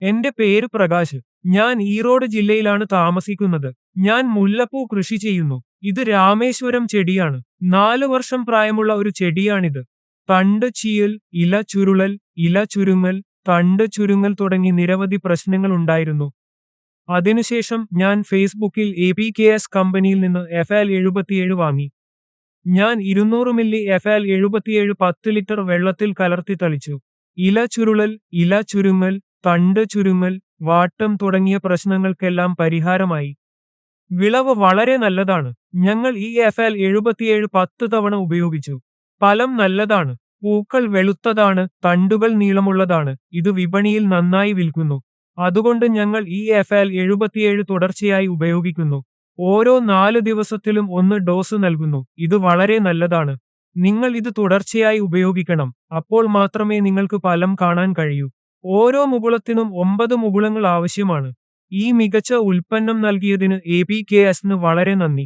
എന്റെ പേര് പ്രകാശ്. ഞാൻ ഈറോഡ് ജില്ലയിലാണ് താമസിക്കുന്നത്. ഞാൻ മുല്ലപ്പൂ കൃഷി ചെയ്യുന്നു. ഇത് രാമേശ്വരം ചെടിയാണ്. 4 വർഷം പ്രായമുള്ള ഒരു ചെടിയാണിത്. തണ്ട് ചീയൽ, ഇല ചുരുളൽ, ഇല ചുരുങ്ങൽ, തണ്ട് ചുരുങ്ങൽ തുടങ്ങി നിരവധി പ്രശ്നങ്ങൾ ഉണ്ടായിരുന്നു. അതിനുശേഷം ഞാൻ ഫേസ്ബുക്കിൽ APKS കമ്പനിയിൽ നിന്ന് FL77 വാങ്ങി. ഞാൻ 200 മില്ലി FL77 10 ലിറ്റർ വെള്ളത്തിൽ കലർത്തി തളിച്ചു. ഇല ചുരുളൽ, ഇല ചുരുങ്ങൽ, തണ്ട് ചുരുങ്ങൽ, വാട്ടം തുടങ്ങിയ പ്രശ്നങ്ങൾക്കെല്ലാം പരിഹാരമായി. വിളവ് വളരെ നല്ലതാണ്. ഞങ്ങൾ ഈ FL77 10 തവണ ഉപയോഗിച്ചു. ഫലം നല്ലതാണ്. പൂക്കൾ വെളുത്തതാണ്, തണ്ടുകൾ നീളമുള്ളതാണ്. ഇത് വിപണിയിൽ നന്നായി വിൽക്കുന്നു. അതുകൊണ്ട് ഞങ്ങൾ ഈ FL77 തുടർച്ചയായി ഉപയോഗിക്കുന്നു. ഓരോ 4 ദിവസത്തിലും 1 ഡോസ് നൽകുന്നു. ഇത് വളരെ നല്ലതാണ്. നിങ്ങൾ ഇത് തുടർച്ചയായി ഉപയോഗിക്കണം. അപ്പോൾ മാത്രമേ നിങ്ങൾക്ക് ഫലം കാണാൻ കഴിയൂ. ഓരോ മുകുളത്തിനും 9 മുകുളങ്ങൾ ആവശ്യമാണ്. ഈ മികച്ച ഉൽപ്പന്നം നൽകിയതിന് APKS-ന് വളരെ നന്ദി.